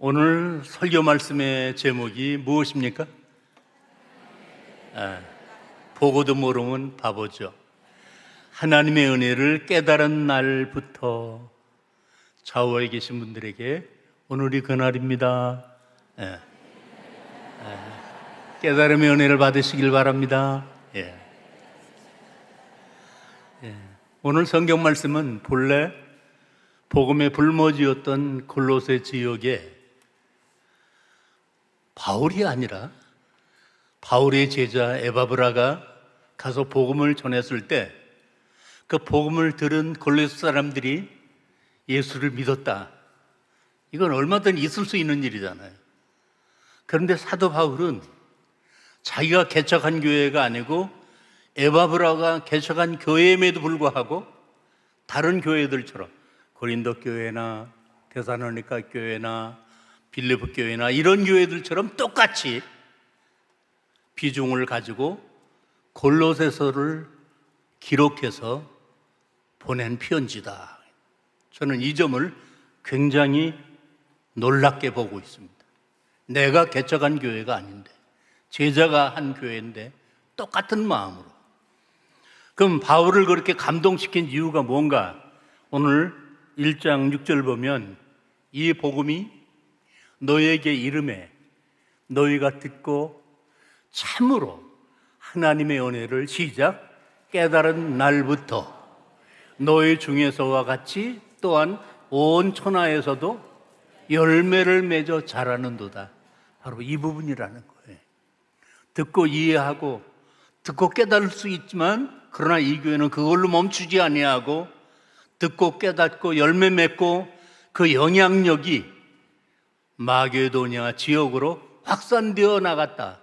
오늘 설교 말씀의 제목이 무엇입니까? 보고도 모르면 바보죠. 하나님의 은혜를 깨달은 날부터 좌우에 계신 분들에게 오늘이 그날입니다. 깨달음의 은혜를 받으시길 바랍니다. 오늘 성경 말씀은 본래 복음의 불모지였던 골로새 지역에 바울이 아니라 바울의 제자 에바브라가 가서 복음을 전했을 때 그 복음을 들은 골로새 사람들이 예수를 믿었다. 이건 얼마든지 있을 수 있는 일이잖아요. 그런데 사도 바울은 자기가 개척한 교회가 아니고 에바브라가 개척한 교회임에도 불구하고 다른 교회들처럼 고린도 교회나 데살로니가 교회나 빌립보 교회나 이런 교회들처럼 똑같이 비중을 가지고 골로새서를 기록해서 보낸 편지다. 저는 이 점을 굉장히 놀랍게 보고 있습니다. 내가 개척한 교회가 아닌데, 제자가 한 교회인데 똑같은 마음으로. 그럼 바울을 그렇게 감동시킨 이유가 뭔가? 오늘 1장 6절 보면 이 복음이 너에게 이름에 너희가 듣고 참으로 하나님의 은혜를 시작 깨달은 날부터 너희 중에서와 같이 또한 온 천하에서도 열매를 맺어 자라는도다. 바로 이 부분이라는 거예요. 듣고 이해하고 듣고 깨달을 수 있지만 그러나 이 교회는 그걸로 멈추지 아니하고 듣고 깨닫고 열매 맺고 그 영향력이 마게도냐 지역으로 확산되어 나갔다.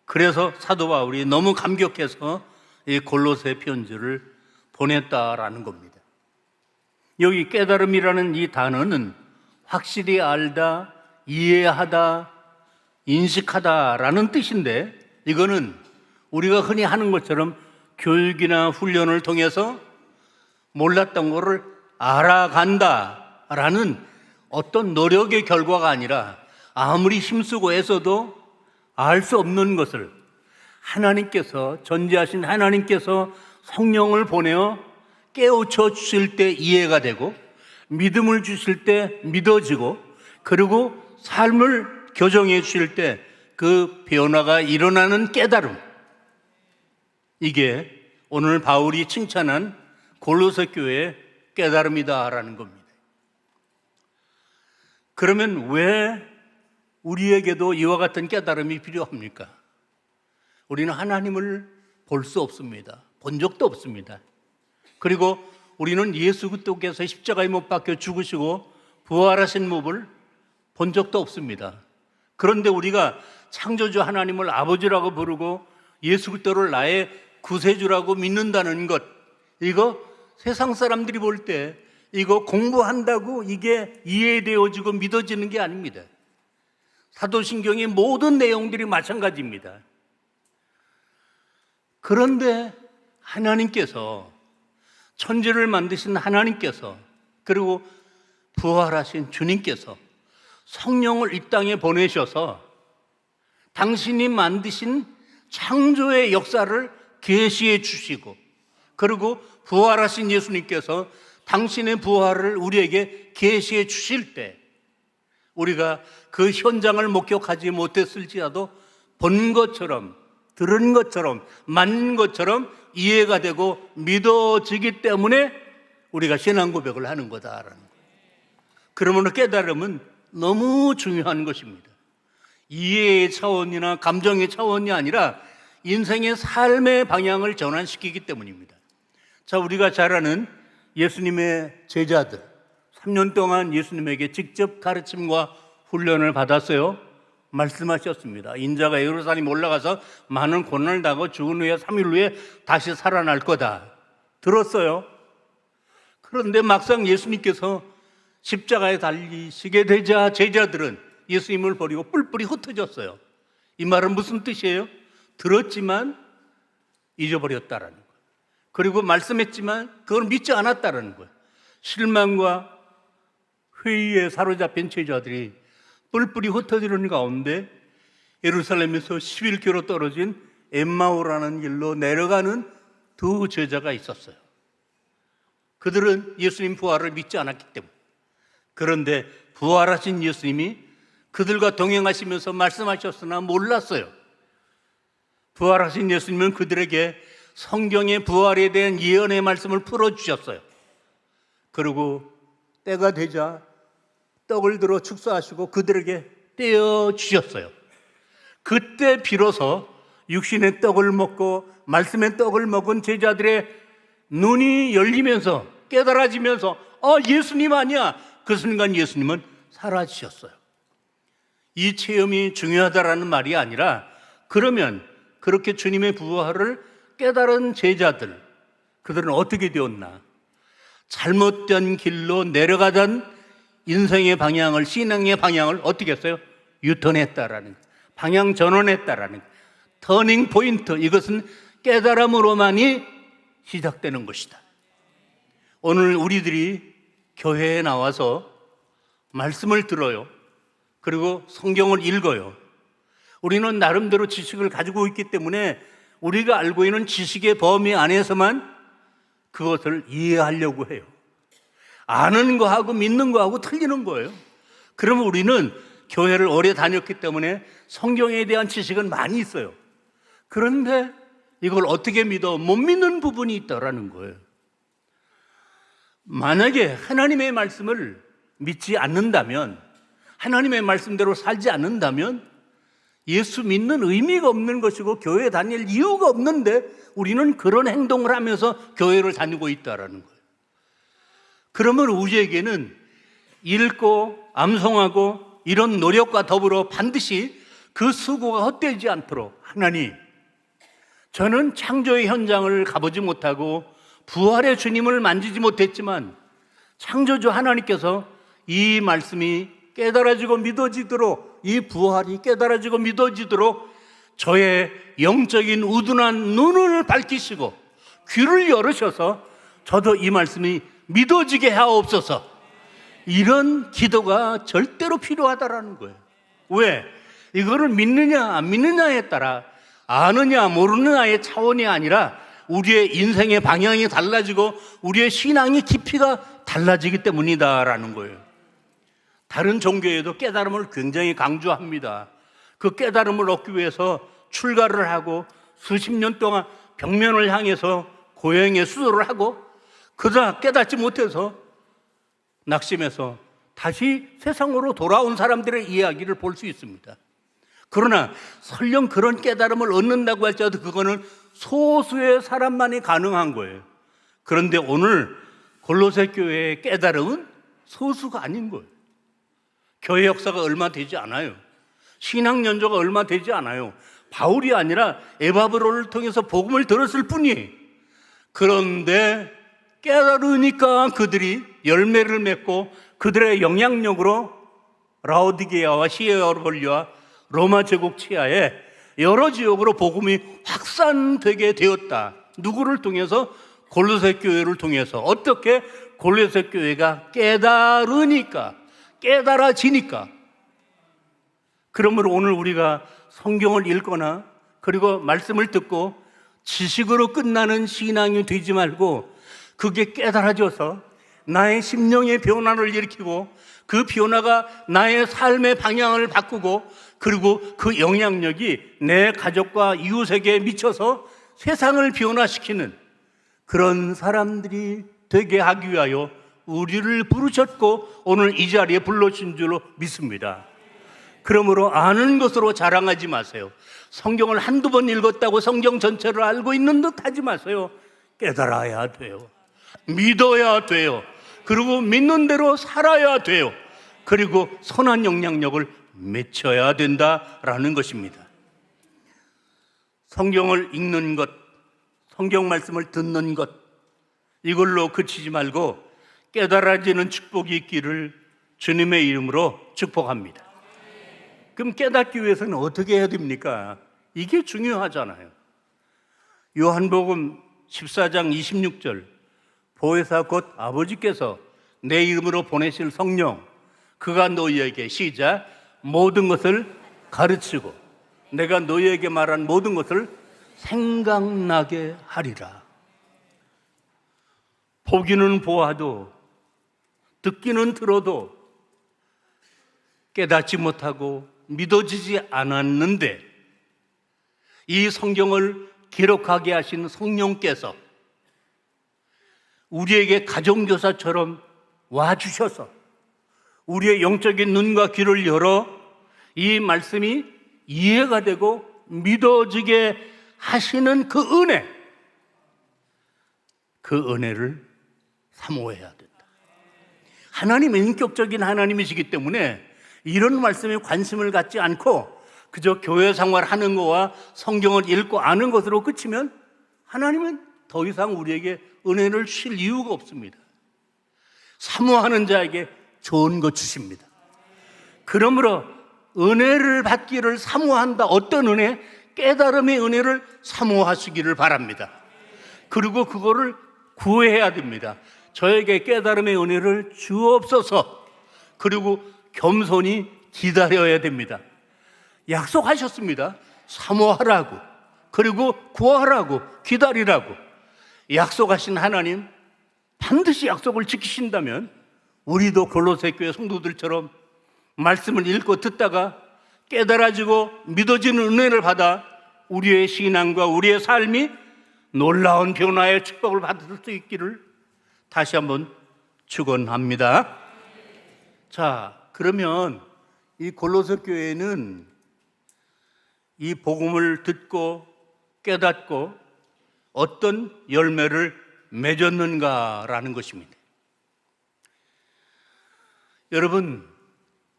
그래서 사도 바울이 너무 감격해서 이 골로새 편지를 보냈다라는 겁니다. 여기 깨달음이라는 이 단어는 확실히 알다, 이해하다, 인식하다라는 뜻인데 이거는 우리가 흔히 하는 것처럼 교육이나 훈련을 통해서 몰랐던 것을 알아간다라는 어떤 노력의 결과가 아니라 아무리 힘쓰고 애써도 알 수 없는 것을 하나님께서, 전지하신 하나님께서 성령을 보내어 깨우쳐 주실 때 이해가 되고 믿음을 주실 때 믿어지고 그리고 삶을 교정해 주실 때 그 변화가 일어나는 깨달음, 이게 오늘 바울이 칭찬한 골로새 교회의 깨달음이다라는 겁니다. 그러면 왜 우리에게도 이와 같은 깨달음이 필요합니까? 우리는 하나님을 볼 수 없습니다. 본 적도 없습니다. 그리고 우리는 예수 그리스도께서 십자가에 못 박혀 죽으시고 부활하신 모습을 본 적도 없습니다. 그런데 우리가 창조주 하나님을 아버지라고 부르고 예수 그리스도를 나의 구세주라고 믿는다는 것, 이거 세상 사람들이 볼 때 이거 공부한다고 이게 이해되어지고 믿어지는 게 아닙니다. 사도신경의 모든 내용들이 마찬가지입니다. 그런데 하나님께서, 천지를 만드신 하나님께서, 그리고 부활하신 주님께서 성령을 이 땅에 보내셔서 당신이 만드신 창조의 역사를 계시해 주시고 그리고 부활하신 예수님께서 당신의 부활을 우리에게 계시해 주실 때 우리가 그 현장을 목격하지 못했을지라도 본 것처럼, 들은 것처럼, 만난 것처럼 이해가 되고 믿어지기 때문에 우리가 신앙 고백을 하는 거다라는 거예요. 그러므로 깨달음은 너무 중요한 것입니다. 이해의 차원이나 감정의 차원이 아니라 인생의 삶의 방향을 전환시키기 때문입니다. 자, 우리가 잘 아는 예수님의 제자들, 3년 동안 예수님에게 직접 가르침과 훈련을 받았어요. 말씀하셨습니다. 인자가 예루살렘 올라가서 많은 고난을 당하고 죽은 후에 3일 후에 다시 살아날 거다. 들었어요. 그런데 막상 예수님께서 십자가에 달리시게 되자 제자들은 예수님을 버리고 뿔뿔이 흩어졌어요. 이 말은 무슨 뜻이에요? 들었지만 잊어버렸다라는 거예요. 그리고 말씀했지만 그걸 믿지 않았다라는 거예요. 실망과 회의에 사로잡힌 제자들이 뿔뿔이 흩어지는 가운데 예루살렘에서 11km 떨어진 엠마오라는 길로 내려가는 두 제자가 있었어요. 그들은 예수님 부활을 믿지 않았기 때문에. 그런데 부활하신 예수님이 그들과 동행하시면서 말씀하셨으나 몰랐어요. 부활하신 예수님은 그들에게 성경의 부활에 대한 예언의 말씀을 풀어주셨어요. 그리고 때가 되자 떡을 들어 축사하시고 그들에게 떼어주셨어요. 그때 비로소 육신의 떡을 먹고 말씀의 떡을 먹은 제자들의 눈이 열리면서 깨달아지면서 예수님 아니야. 그 순간 예수님은 사라지셨어요. 이 체험이 중요하다라는 말이 아니라, 그러면 그렇게 주님의 부활을 깨달은 제자들, 그들은 어떻게 되었나? 잘못된 길로 내려가던 인생의 방향을, 신앙의 방향을 어떻게 했어요? 유턴했다라는 거예요. 방향 전환했다라는 거예요. 터닝 포인트, 이것은 깨달음으로만이 시작되는 것이다. 오늘 우리들이 교회에 나와서 말씀을 들어요. 그리고 성경을 읽어요. 우리는 나름대로 지식을 가지고 있기 때문에 우리가 알고 있는 지식의 범위 안에서만 그것을 이해하려고 해요. 아는 거하고 믿는 거하고 틀리는 거예요. 그러면 우리는 교회를 오래 다녔기 때문에 성경에 대한 지식은 많이 있어요. 그런데 이걸 어떻게 믿어? 못 믿는 부분이 있다라는 거예요. 만약에 하나님의 말씀을 믿지 않는다면, 하나님의 말씀대로 살지 않는다면 예수 믿는 의미가 없는 것이고 교회 다닐 이유가 없는데 우리는 그런 행동을 하면서 교회를 다니고 있다라는 거예요. 그러면 우리에게는 읽고 암송하고 이런 노력과 더불어 반드시 그 수고가 헛되지 않도록, 하나님, 저는 창조의 현장을 가보지 못하고 부활의 주님을 만지지 못했지만 창조주 하나님께서 이 말씀이 깨달아지고 믿어지도록, 이 부활이 깨달아지고 믿어지도록 저의 영적인 우둔한 눈을 밝히시고 귀를 열으셔서 저도 이 말씀이 믿어지게 하옵소서. 이런 기도가 절대로 필요하다라는 거예요. 왜? 이거를 믿느냐 안 믿느냐에 따라, 아느냐 모르느냐의 차원이 아니라 우리의 인생의 방향이 달라지고 우리의 신앙의 깊이가 달라지기 때문이다라는 거예요. 다른 종교에도 깨달음을 굉장히 강조합니다. 그 깨달음을 얻기 위해서 출가를 하고 수십 년 동안 벽면을 향해서 고행의 수도를 하고 그러다 깨닫지 못해서 낙심해서 다시 세상으로 돌아온 사람들의 이야기를 볼 수 있습니다. 그러나 설령 그런 깨달음을 얻는다고 할지라도 그거는 소수의 사람만이 가능한 거예요. 그런데 오늘 골로새 교회의 깨달음은 소수가 아닌 거예요. 교회 역사가 얼마 되지 않아요. 신앙 연조가 얼마 되지 않아요. 바울이 아니라 에바브로를 통해서 복음을 들었을 뿐이에요. 그런데 깨달으니까 그들이 열매를 맺고 그들의 영향력으로 라오디게아와 히에라폴리와 로마 제국 치하에 여러 지역으로 복음이 확산되게 되었다. 누구를 통해서? 골로새 교회를 통해서. 어떻게? 골로새 교회가 깨달으니까, 깨달아지니까. 그러므로 오늘 우리가 성경을 읽거나 그리고 말씀을 듣고 지식으로 끝나는 신앙이 되지 말고 그게 깨달아져서 나의 심령의 변화를 일으키고 그 변화가 나의 삶의 방향을 바꾸고 그리고 그 영향력이 내 가족과 이웃에게 미쳐서 세상을 변화시키는 그런 사람들이 되게 하기 위하여 우리를 부르셨고 오늘 이 자리에 불러주신 줄로 믿습니다. 그러므로 아는 것으로 자랑하지 마세요. 성경을 한두 번 읽었다고 성경 전체를 알고 있는 듯 하지 마세요. 깨달아야 돼요. 믿어야 돼요. 그리고 믿는 대로 살아야 돼요. 그리고 선한 영향력을 맺혀야 된다라는 것입니다. 성경을 읽는 것, 성경 말씀을 듣는 것, 이걸로 그치지 말고 깨달아지는 축복이 있기를 주님의 이름으로 축복합니다. 그럼 깨닫기 위해서는 어떻게 해야 됩니까? 이게 중요하잖아요. 요한복음 14장 26절, 보혜사 곧 아버지께서 내 이름으로 보내실 성령, 그가 너희에게 시작 모든 것을 가르치고 내가 너희에게 말한 모든 것을 생각나게 하리라. 보기는 보아도 듣기는 들어도 깨닫지 못하고 믿어지지 않았는데 이 성경을 기록하게 하신 성령께서 우리에게 가정교사처럼 와주셔서 우리의 영적인 눈과 귀를 열어 이 말씀이 이해가 되고 믿어지게 하시는 그 은혜를 사모해야 된다. 하나님은 인격적인 하나님이시기 때문에 이런 말씀에 관심을 갖지 않고 그저 교회 생활하는 거와 성경을 읽고 아는 것으로 그치면 하나님은 더 이상 우리에게 은혜를 주실 이유가 없습니다. 사모하는 자에게 좋은 것 주십니다. 그러므로 은혜를 받기를 사모한다. 어떤 은혜? 깨달음의 은혜를 사모하시기를 바랍니다. 그리고 그거를 구해야 됩니다. 저에게 깨달음의 은혜를 주옵소서. 그리고 겸손히 기다려야 됩니다. 약속하셨습니다. 사모하라고, 그리고 구하라고, 기다리라고. 약속하신 하나님 반드시 약속을 지키신다면 우리도 골로새 교회 성도들처럼 말씀을 읽고 듣다가 깨달아지고 믿어지는 은혜를 받아 우리의 신앙과 우리의 삶이 놀라운 변화의 축복을 받을 수 있기를 다시 한번 축원합니다. 자, 그러면 이 골로새 교회는 이 복음을 듣고 깨닫고 어떤 열매를 맺었는가라는 것입니다. 여러분,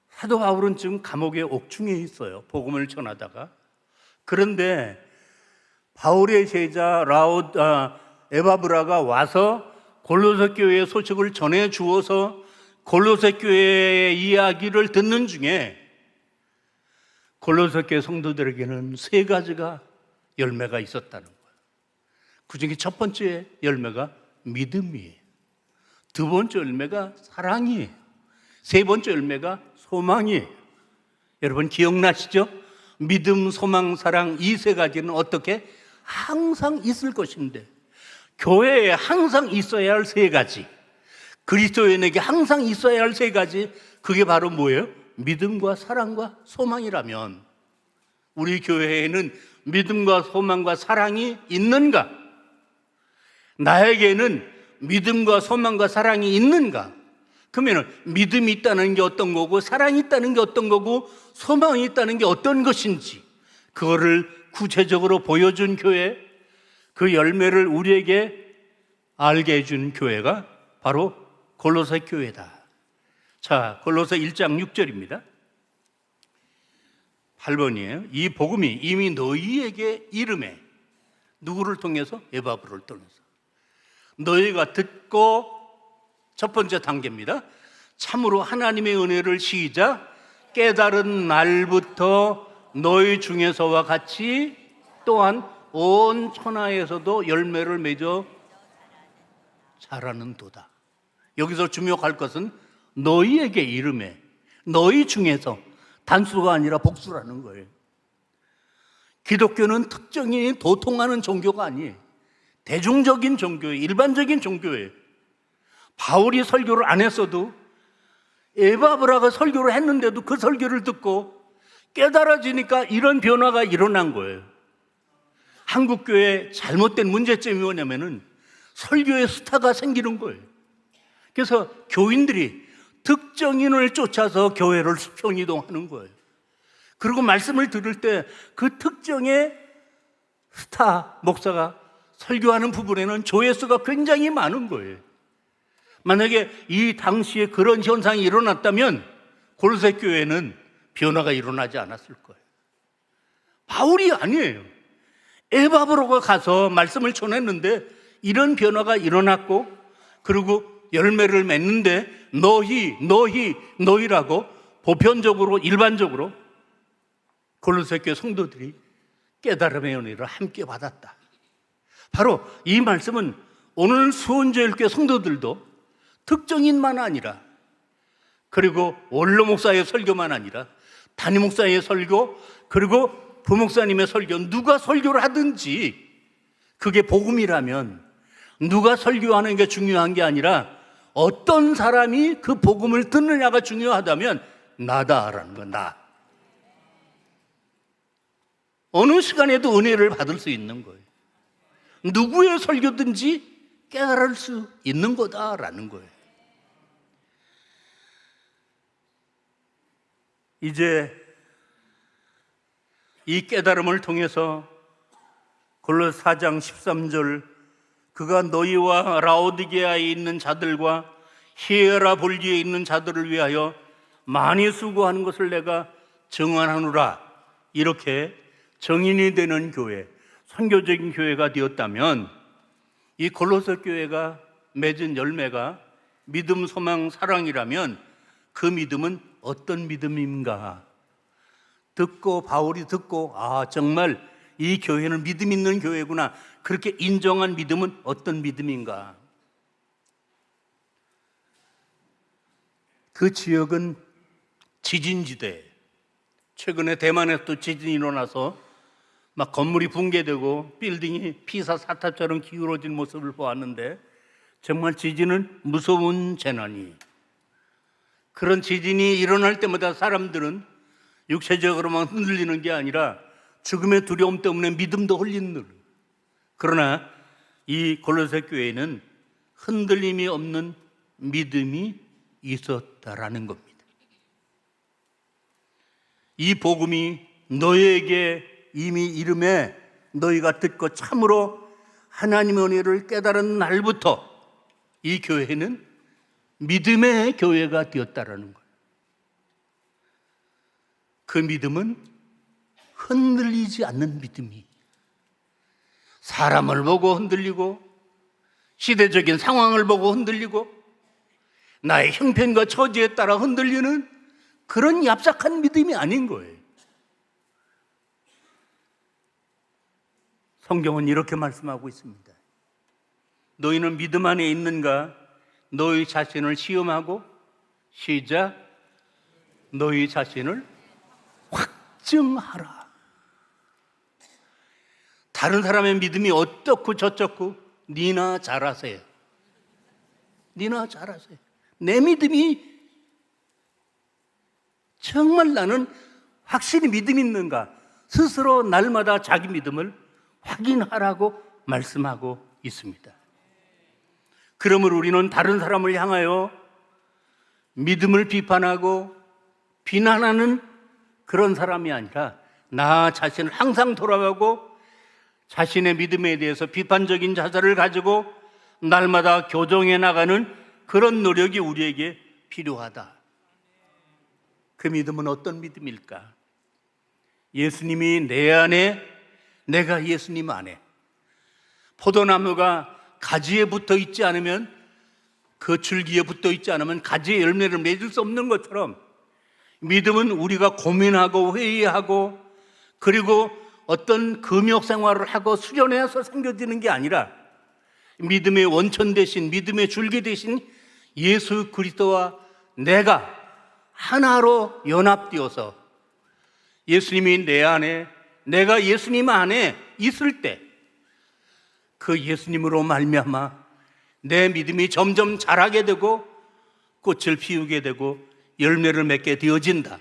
사도 바울은 지금 감옥의 옥중에 있어요. 복음을 전하다가. 그런데 바울의 제자 에바브라가 와서 골로새 교회의 소식을 전해 주어서 골로새 교회의 이야기를 듣는 중에 골로새 교회 성도들에게는 세 가지가 열매가 있었다는 거예요. 그 중에 첫 번째 열매가 믿음이에요. 두 번째 열매가 사랑이에요. 세 번째 열매가 소망이에요. 여러분 기억나시죠? 믿음, 소망, 사랑 이 세 가지는 어떻게? 항상 있을 것인데 교회에 항상 있어야 할 세 가지, 그리스도인에게 항상 있어야 할 세 가지, 그게 바로 뭐예요? 믿음과 사랑과 소망이라면 우리 교회에는 믿음과 소망과 사랑이 있는가? 나에게는 믿음과 소망과 사랑이 있는가? 그러면 믿음이 있다는 게 어떤 거고 사랑이 있다는 게 어떤 거고 소망이 있다는 게 어떤 것인지 그거를 구체적으로 보여준 교회, 그 열매를 우리에게 알게 해준 교회가 바로 골로새 교회다. 자, 골로새 1장 6절입니다. 8번이에요. 이 복음이 이미 너희에게 이름에, 누구를 통해서? 에바브를 통해서. 너희가 듣고, 첫 번째 단계입니다. 참으로 하나님의 은혜를 시작 깨달은 날부터 너희 중에서와 같이 또한 온 천하에서도 열매를 맺어 자라는 도다. 여기서 주목할 것은 너희에게 이름에, 너희 중에서, 단수가 아니라 복수라는 거예요. 기독교는 특정인이 도통하는 종교가 아니에요. 대중적인 종교예요. 일반적인 종교예요. 바울이 설교를 안 했어도 에바브라가 설교를 했는데도 그 설교를 듣고 깨달아지니까 이런 변화가 일어난 거예요. 한국교회의 잘못된 문제점이 뭐냐면은 설교의 스타가 생기는 거예요. 그래서 교인들이 특정인을 쫓아서 교회를 수평이동하는 거예요. 그리고 말씀을 들을 때 그 특정의 스타 목사가 설교하는 부분에는 조회수가 굉장히 많은 거예요. 만약에 이 당시에 그런 현상이 일어났다면 골로새 교회는 변화가 일어나지 않았을 거예요. 바울이 아니에요. 에바브로가 가서 말씀을 전했는데 이런 변화가 일어났고, 그리고 열매를 맺는데 너희라고 보편적으로 일반적으로 골로새 교회 성도들이 깨달음의 은혜를 함께 받았다. 바로 이 말씀은 오늘 수원제일교회 성도들도 특정인만 아니라, 그리고 원로 목사의 설교만 아니라 담임 목사의 설교, 그리고 부목사님의 설교, 누가 설교를 하든지 그게 복음이라면 누가 설교하는 게 중요한 게 아니라 어떤 사람이 그 복음을 듣느냐가 중요하다면 나다라는 거, 나. 어느 시간에도 은혜를 받을 수 있는 거예요. 누구의 설교든지 깨달을 수 있는 거다라는 거예요. 이제 이 깨달음을 통해서 골로새 4장 13절, 그가 너희와 라오디게아에 있는 자들과 히에라볼리에 있는 자들을 위하여 많이 수고하는 것을 내가 증언하노라, 이렇게 정인이 되는 교회, 선교적인 교회가 되었다면 이 골로새 교회가 맺은 열매가 믿음, 소망, 사랑이라면 그 믿음은 어떤 믿음인가? 듣고, 바울이 듣고, 정말 이 교회는 믿음 있는 교회구나, 그렇게 인정한 믿음은 어떤 믿음인가? 그 지역은 지진지대. 최근에 대만에서 지진이 일어나서 막 건물이 붕괴되고 빌딩이 피사 사탑처럼 기울어진 모습을 보았는데, 정말 지진은 무서운 재난이, 그런 지진이 일어날 때마다 사람들은 육체적으로만 흔들리는 게 아니라 죽음의 두려움 때문에 믿음도 흔들리는. 그러나 이 골로새 교회는 흔들림이 없는 믿음이 있었다라는 겁니다. 이 복음이 너희에게 이미 이름에 너희가 듣고 참으로 하나님의 은혜를 깨달은 날부터 이 교회는 믿음의 교회가 되었다라는 거예요. 그 믿음은 흔들리지 않는 믿음이, 사람을 보고 흔들리고 시대적인 상황을 보고 흔들리고 나의 형편과 처지에 따라 흔들리는 그런 얍삭한 믿음이 아닌 거예요. 성경은 이렇게 말씀하고 있습니다. 너희는 믿음 안에 있는가? 너희 자신을 시험하고, 시작, 너희 자신을 확증하라. 다른 사람의 믿음이 어떻고 저쩌고 니나 잘하세요. 니나 잘하세요. 내 믿음이 정말 나는 확실히 믿음 있는가? 스스로 날마다 자기 믿음을 확인하라고 말씀하고 있습니다. 그러므로 우리는 다른 사람을 향하여 믿음을 비판하고 비난하는 그런 사람이 아니라 나 자신을 항상 돌아가고 자신의 믿음에 대해서 비판적인 자세를 가지고 날마다 교정해 나가는 그런 노력이 우리에게 필요하다. 그 믿음은 어떤 믿음일까? 예수님이 내 안에, 내가 예수님 안에. 포도나무가 가지에 붙어 있지 않으면, 그 줄기에 붙어 있지 않으면 가지에 열매를 맺을 수 없는 것처럼, 믿음은 우리가 고민하고 회의하고 그리고 어떤 금욕 생활을 하고 수련해서 생겨지는 게 아니라 믿음의 원천 대신, 믿음의 줄기 대신 예수 그리스도와 내가 하나로 연합되어서 예수님이 내 안에, 내가 예수님 안에 있을 때 그 예수님으로 말미암아 내 믿음이 점점 자라게 되고 꽃을 피우게 되고 열매를 맺게 되어진다.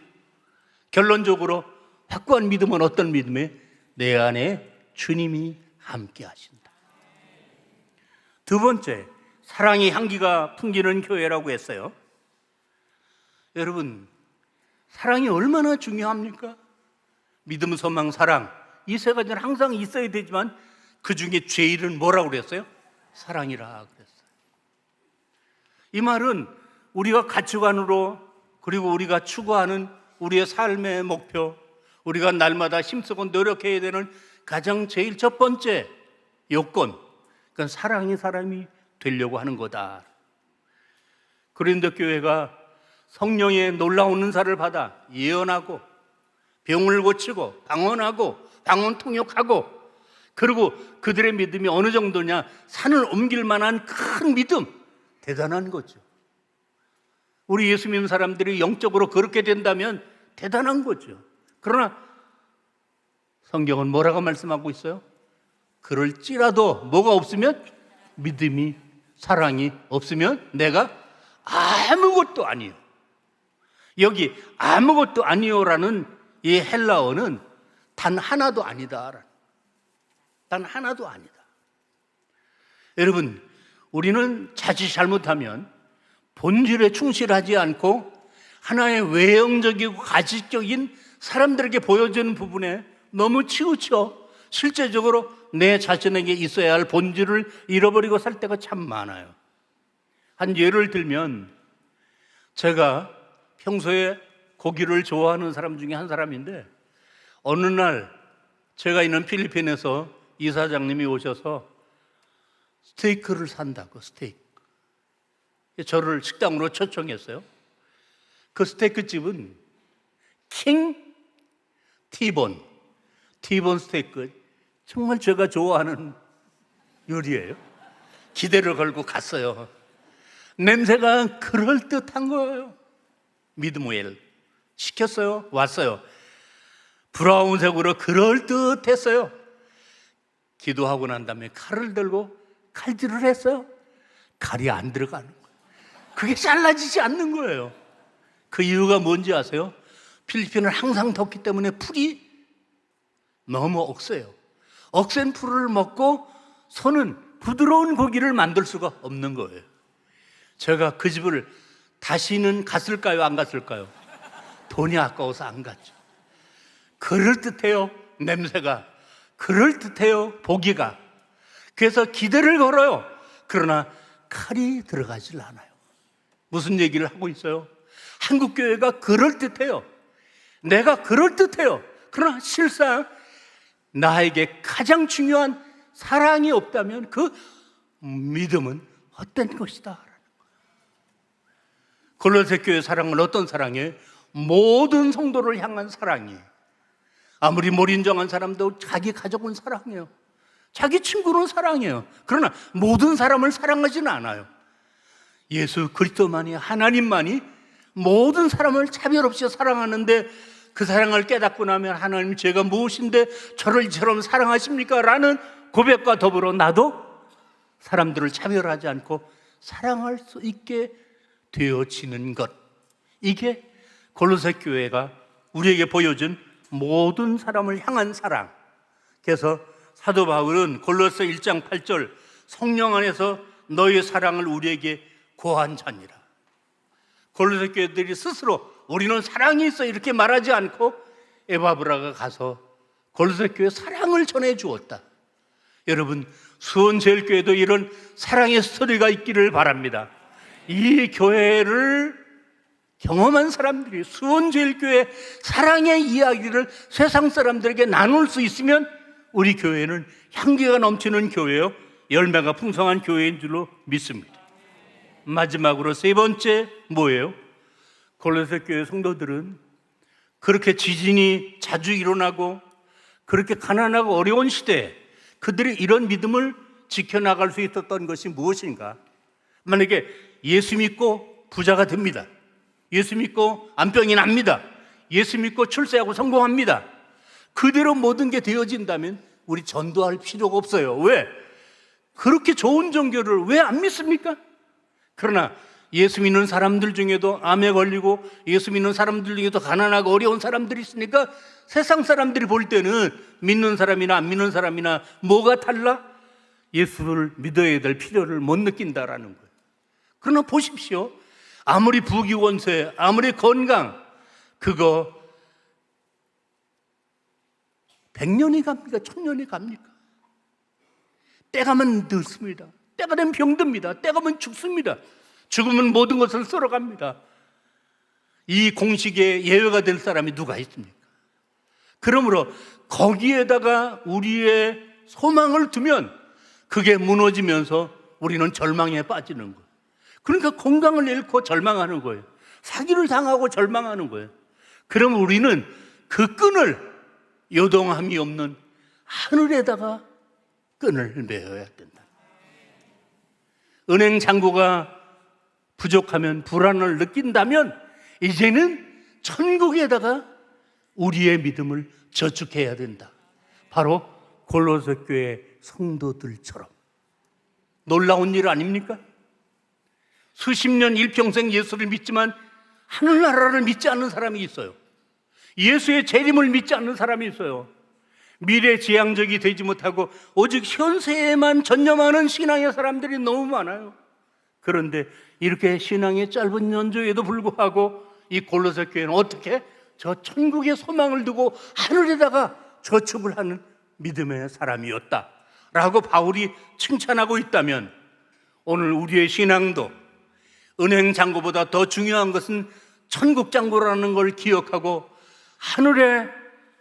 결론적으로 확고한 믿음은 어떤 믿음에? 내 안에 주님이 함께 하신다. 두 번째, 사랑의 향기가 풍기는 교회라고 했어요. 여러분, 사랑이 얼마나 중요합니까? 믿음, 소망, 사랑, 이 세 가지는 항상 있어야 되지만 그 중에 제일은 뭐라고 그랬어요? 사랑이라 그랬어요. 이 말은 우리가 가치관으로, 그리고 우리가 추구하는 우리의 삶의 목표, 우리가 날마다 힘쓰고 노력해야 되는 가장 제일 첫 번째 요건, 그건 사랑이 사람이 되려고 하는 거다. 고린도 교회가 성령의 놀라운 은사를 받아 예언하고 병을 고치고 방언하고 방언 통역하고, 그리고 그들의 믿음이 어느 정도냐, 산을 옮길 만한 큰 믿음, 대단한 거죠. 우리 예수 믿는 사람들이 영적으로 그렇게 된다면 대단한 거죠. 그러나 성경은 뭐라고 말씀하고 있어요? 그럴지라도 뭐가 없으면, 믿음이, 사랑이 없으면 내가 아무것도 아니요. 여기 아무것도 아니요라는 이 헬라어는 단 하나도 아니다. 단 하나도 아니다. 여러분, 우리는 자칫 잘못하면 본질에 충실하지 않고 하나의 외형적이고 가식적인 사람들에게 보여주는 부분에 너무 치우쳐 실제적으로 내 자신에게 있어야 할 본질을 잃어버리고 살 때가 참 많아요. 한 예를 들면, 제가 평소에 고기를 좋아하는 사람 중에 한 사람인데, 어느 날 제가 있는 필리핀에서 이사장님이 오셔서 스테이크를 산다고, 스테이크. 저를 식당으로 초청했어요. 그 스테이크 집은 킹 티본 스테이크, 정말 제가 좋아하는 요리예요. 기대를 걸고 갔어요. 냄새가 그럴듯한 거예요. 미드웰 시켰어요. 왔어요. 브라운색으로 그럴듯했어요. 기도하고 난 다음에 칼을 들고 칼질을 했어요. 칼이 안 들어가는 거예요. 그게 잘라지지 않는 거예요. 그 이유가 뭔지 아세요? 필리핀은 항상 덥기 때문에 풀이 너무 억세요. 억센 풀을 먹고 손은 부드러운 고기를 만들 수가 없는 거예요. 제가 그 집을 다시는 갔을까요? 안 갔을까요? 돈이 아까워서 안 갔죠. 그럴듯해요. 냄새가 그럴듯해요. 보기가. 그래서 기대를 걸어요. 그러나 칼이 들어가질 않아요. 무슨 얘기를 하고 있어요? 한국교회가 그럴듯해요. 내가 그럴듯해요. 그러나 실상 나에게 가장 중요한 사랑이 없다면 그 믿음은 헛된 것이다. 골로새 교회 사랑은 어떤 사랑이에요? 모든 성도를 향한 사랑이에요. 아무리 몰인정한 사람도 자기 가족은 사랑해요. 자기 친구는 사랑해요. 그러나 모든 사람을 사랑하지는 않아요. 예수 그리스도만이, 하나님만이 모든 사람을 차별 없이 사랑하는데, 그 사랑을 깨닫고 나면 하나님, 제가 무엇인데 저를 이처럼 사랑하십니까? 라는 고백과 더불어 나도 사람들을 차별하지 않고 사랑할 수 있게 되어지는 것, 이게 골로새 교회가 우리에게 보여준 모든 사람을 향한 사랑. 그래서 사도 바울은 골로새 1장 8절, 성령 안에서 너희의 사랑을 우리에게 고한 자니라. 골로새 교회들이 스스로 우리는 사랑이 있어 이렇게 말하지 않고 에바브라가 가서 골로새 교회 사랑을 전해 주었다. 여러분, 수원제일교회도 이런 사랑의 스토리가 있기를 바랍니다. 이 교회를 경험한 사람들이 수원제일교회 사랑의 이야기를 세상 사람들에게 나눌 수 있으면 우리 교회는 향기가 넘치는 교회요, 열매가 풍성한 교회인 줄로 믿습니다. 마지막으로 세 번째 뭐예요? 골로새 교회 성도들은 그렇게 지진이 자주 일어나고 그렇게 가난하고 어려운 시대에 그들이 이런 믿음을 지켜나갈 수 있었던 것이 무엇인가? 만약에 예수 믿고 부자가 됩니다. 예수 믿고 암병이 납니다. 예수 믿고 출세하고 성공합니다. 그대로 모든 게 되어진다면 우리 전도할 필요가 없어요. 왜? 그렇게 좋은 종교를 왜 안 믿습니까? 그러나 예수 믿는 사람들 중에도 암에 걸리고 예수 믿는 사람들 중에도 가난하고 어려운 사람들이 있으니까 세상 사람들이 볼 때는 믿는 사람이나 안 믿는 사람이나 뭐가 달라? 예수를 믿어야 될 필요를 못 느낀다라는 거예요. 그러나 보십시오. 아무리 부귀원세, 아무리 건강, 그거 100년이 갑니까? 1000년이 갑니까? 때가면 늙습니다. 때가 되면 병듭니다. 때가 되면 죽습니다. 죽으면 모든 것을 썰어갑니다. 이 공식에 예외가 될 사람이 누가 있습니까? 그러므로 거기에다가 우리의 소망을 두면 그게 무너지면서 우리는 절망에 빠지는 거예요. 그러니까 건강을 잃고 절망하는 거예요. 사기를 당하고 절망하는 거예요. 그럼 우리는 그 끈을, 요동함이 없는 하늘에다가 끈을 메어야 된다. 은행 잔고가 부족하면, 불안을 느낀다면 이제는 천국에다가 우리의 믿음을 저축해야 된다. 바로 골로새 교회 성도들처럼. 놀라운 일 아닙니까? 수십 년 일평생 예수를 믿지만 하늘나라를 믿지 않는 사람이 있어요. 예수의 재림을 믿지 않는 사람이 있어요. 미래지향적이 되지 못하고 오직 현세에만 전념하는 신앙의 사람들이 너무 많아요. 그런데 이렇게 신앙의 짧은 연조에도 불구하고 이 골로새 교회는 어떻게 저 천국의 소망을 두고 하늘에다가 저축을 하는 믿음의 사람이었다라고 바울이 칭찬하고 있다면, 오늘 우리의 신앙도 은행 잔고보다 더 중요한 것은 천국 잔고라는 걸 기억하고 하늘에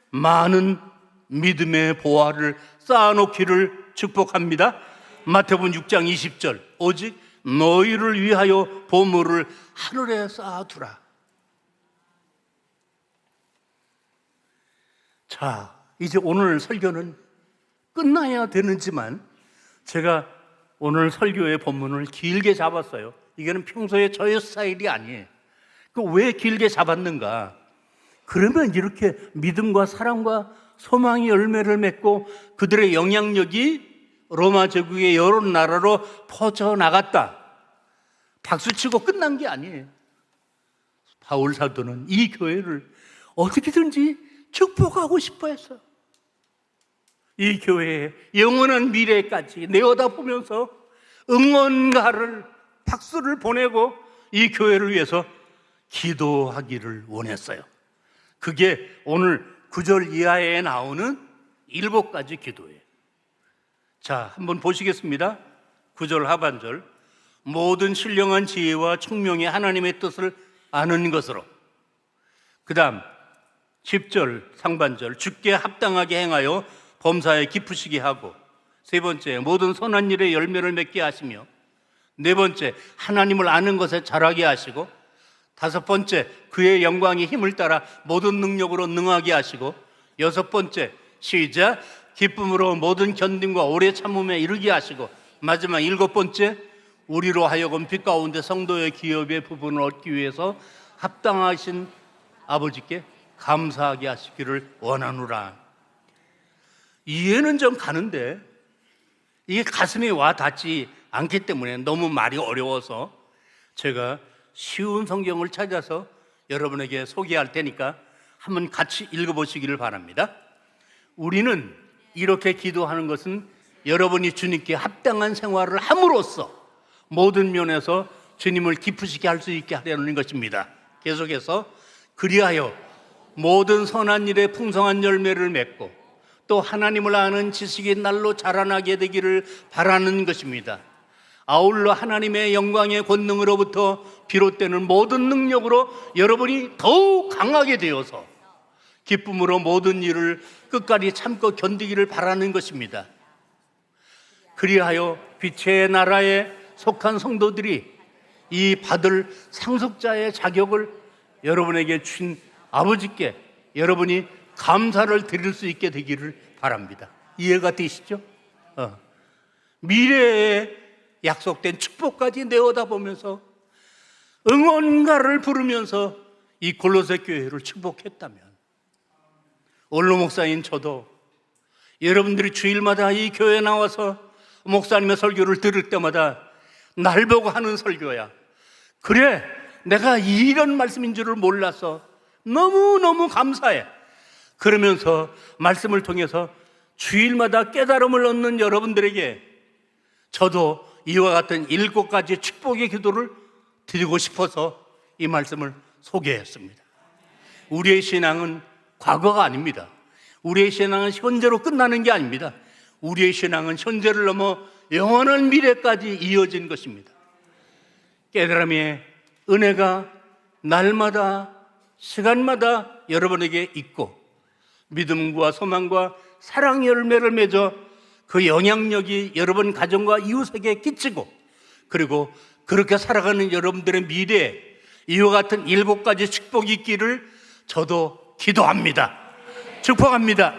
많은 믿음의 보화를 쌓아놓기를 축복합니다. 마태복음 6장 20절, 오직 너희를 위하여 보물을 하늘에 쌓아두라. 자, 이제 오늘 설교는 끝나야 되는지만 제가 오늘 설교의 본문을 길게 잡았어요. 이거는 평소에 저의 스타일이 아니에요. 왜 길게 잡았는가? 그러면 이렇게 믿음과 사랑과 소망이 열매를 맺고 그들의 영향력이 로마 제국의 여러 나라로 퍼져나갔다, 박수치고 끝난 게 아니에요. 바울 사도는 이 교회를 어떻게든지 축복하고 싶어 했어요. 이 교회의 영원한 미래까지 내어다보면서 응원가를, 박수를 보내고 이 교회를 위해서 기도하기를 원했어요. 그게 오늘 9절 이하에 나오는 7가지 기도예요. 자, 한번 보시겠습니다. 9절 하반절, 모든 신령한 지혜와 총명의 하나님의 뜻을 아는 것으로. 그 다음 10절 상반절, 주께 합당하게 행하여 범사에 기쁘시게 하고. 세 번째, 모든 선한 일에 열매를 맺게 하시며. 네 번째, 하나님을 아는 것에 자라게 하시고. 다섯 번째, 그의 영광의 힘을 따라 모든 능력으로 능하게 하시고. 여섯 번째, 시작, 기쁨으로 모든 견딤과 오래 참음에 이르게 하시고. 마지막 7번째, 우리로 하여금 빛 가운데 성도의 기업의 부분을 얻기 위해서 합당하신 아버지께 감사하게 하시기를 원하노라. 이해는 좀 가는데 이게 가슴에 와 닿지 않기 때문에 너무 말이 어려워서 제가 쉬운 성경을 찾아서 여러분에게 소개할 테니까 한번 같이 읽어보시기를 바랍니다. 우리는 이렇게 기도하는 것은 여러분이 주님께 합당한 생활을 함으로써 모든 면에서 주님을 기쁘시게 할 수 있게 하려는 것입니다. 계속해서 그리하여 모든 선한 일에 풍성한 열매를 맺고 또 하나님을 아는 지식이 날로 자라나게 되기를 바라는 것입니다. 아울러 하나님의 영광의 권능으로부터 비롯되는 모든 능력으로 여러분이 더욱 강하게 되어서 기쁨으로 모든 일을 끝까지 참고 견디기를 바라는 것입니다. 그리하여 빛의 나라에 속한 성도들이 이 받을 상속자의 자격을 여러분에게 주신 아버지께 여러분이 감사를 드릴 수 있게 되기를 바랍니다. 이해가 되시죠? 미래에 약속된 축복까지 내어다보면서 응원가를 부르면서 이 골로새 교회를 축복했다면, 원로 목사인 저도 여러분들이 주일마다 이 교회에 나와서 목사님의 설교를 들을 때마다 날 보고 하는 설교야. 그래, 내가 이런 말씀인 줄을 몰라서 너무너무 감사해. 그러면서 말씀을 통해서 주일마다 깨달음을 얻는 여러분들에게 저도 이와 같은 7가지 축복의 기도를 드리고 싶어서 이 말씀을 소개했습니다. 우리의 신앙은 과거가 아닙니다. 우리의 신앙은 현재로 끝나는 게 아닙니다. 우리의 신앙은 현재를 넘어 영원한 미래까지 이어진 것입니다. 깨달음의 은혜가 날마다 시간마다 여러분에게 있고 믿음과 소망과 사랑의 열매를 맺어 그 영향력이 여러분 가정과 이웃에게 끼치고, 그리고 그렇게 살아가는 여러분들의 미래에 이와 같은 7가지 축복이 있기를 저도 기도합니다. 축복합니다.